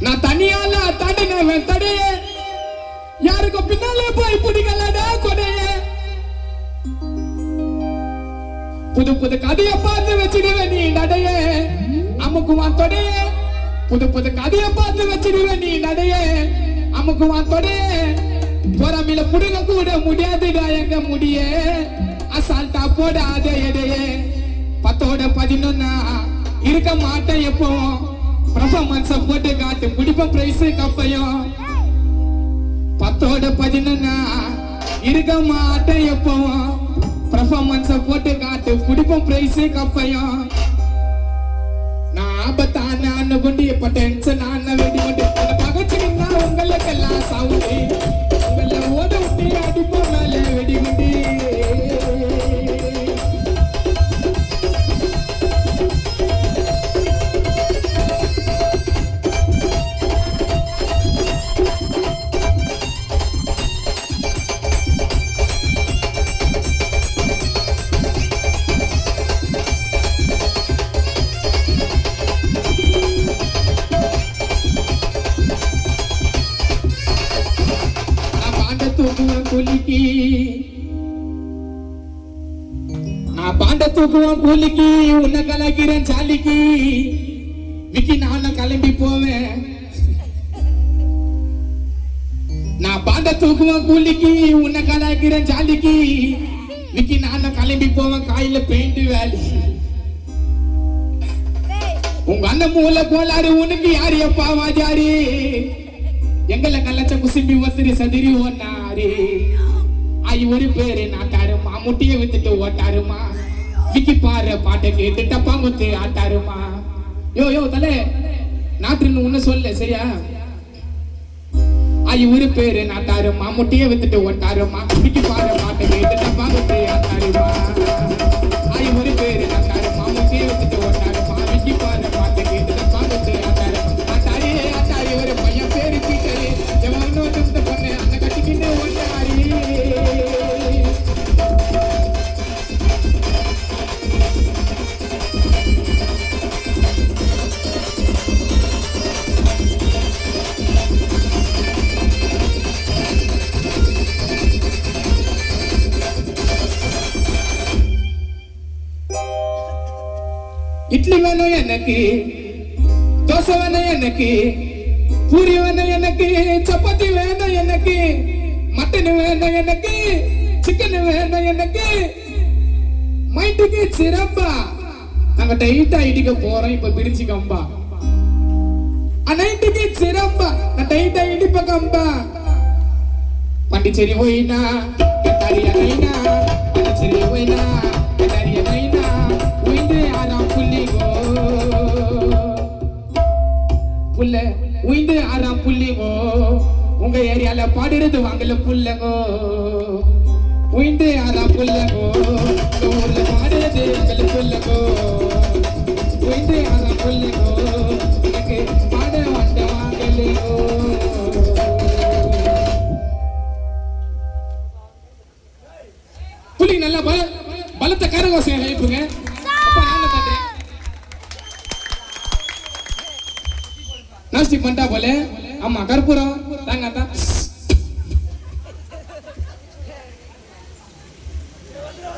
நான் தனியால தாண்டினவன் தடைய யாருக்கும் பின்னாலே போய் பிடிக்கலடா கொடைய புது புது கதையை பார்த்து வச்சிடுவேன் நீ நடைய அமுக்குவான் தொடைய புது புது கதையை பார்த்து வச்சிடுவேன் நீ நடைய அமுக்குவான் தொடைய பொறாமையில புடுங்க கூட முடியாதுடா எங்க முடிய அசால்ட்டா போடாத எடைய 10-11 இருக்க மாட்டேன் எப்போ பர்ஃபார்மன்ஸ போட்டு காட்டு குடிப்ப பிரைஸ் கப்பையும் 10-11 இருக்க மாட்டேன் எப்போ பர்ஃபார்மன்ஸ போட்டு காட்டு குடிப்ப பிரைஸ் கப்பையும் நான் ஆபத்தான அண்ணுகுண்டு இப்ப டென்ஷன் ஆன வெடி கொண்டு பகச்சுன்னா உங்களுக்கெல்லாம் சவுண்டு உங்களை ஓட விட்டு அடிப்போம் மேல வெடிகுண்டு நான் பாண்ட தூக்குவான் கூலிக்கு உன்னை கலக்கிறேன் சாலிக்கு விக்கி நான் கிளம்பி போவேன் நான் பாண்ட தூக்குவான் கூலிக்கு உன்னை கலக்கிறேன் சாலிக்கு விக்கி நான் கிளம்பி போவேன் காயில பெயிண்ட் வேலி உங்க அண்ணன் மூல கோளாறு உனக்கு யாரு எப்பா வாஜாரி எங்களை கள்ளச்ச குசிம்பி ஒத்திரி சதிரி ஓட்டாரு ஒரு பேரு நாட்டாருமா முட்டிய வித்துட்டு ஓட்டாருமா விக்கி பாரு பாட்டை கேட்டு டப்பா முத்து ஆட்டாருமா யோ யோ தலை நாட்டுன்னு ஒண்ணு சொல்லு சரியா ஒரு பேரு நாட்டாருமா முட்டிய வித்துட்டு ஓட்டாருமா விக்கி பாரு பாட்டை கேட்டு டப்பா முத்து ஆட்டாருமா ஒரு பேரு நாட்டாருமா முட்டிய வித்துட்டு ஓட்டாருமா விக்கி பாரு பாட்டை கேட்டு டப்பா முத்து ஆட்டாருமா ஆட்டாரி ஆட்டாரி ஒரு பையன் பேரு பீட்டரு எவனோ துண்டு பொண்ணு அந்த கட்டிக்கிட்டு ஓட்டாரி இட்லி வேணும் எனக்கு தோசை வேணும் எனக்கு பூரி வேணும் எனக்கு சப்பாத்தி வேணும் எனக்கு மட்டன் வேணும் எனக்கு சிக்கன் வேணும் எனக்கு மைண்டுக்கு சிறப்பா நாங்க டைட்டா இடிக்க போறோம் இப்ப பிரிச்சு கம்பா நைட்டுக்கு சிறப்பா நான் டைட்டா இடிப்ப கம்பா பாண்டிச்சேரி போயினா கட்டாரியா நைனா பாண்டிச்சேரி போயினா கட்டாரியா நைனா உயிந்து ஆறாம் புள்ளிகோ புள்ள உயிந்து ஆறாம் புள்ளிகோ உங்க ஏரியால பாடுறது வாங்கல புள்ளகோ உயிந்து ஆறாம் புள்ளகோ ஊர்ல பாடுறது வாங்கல புள்ளகோ உயிந்து ஆறாம் புள்ளகோ எனக்கு பாட வந்த வாங்கலையோ புள்ளி நல்லா பலத்த கரகோசையை எழுப்புங்க நாஸ்டிக் பண்ணிட்டா போல ஆமா கற்பூரம் தாங்க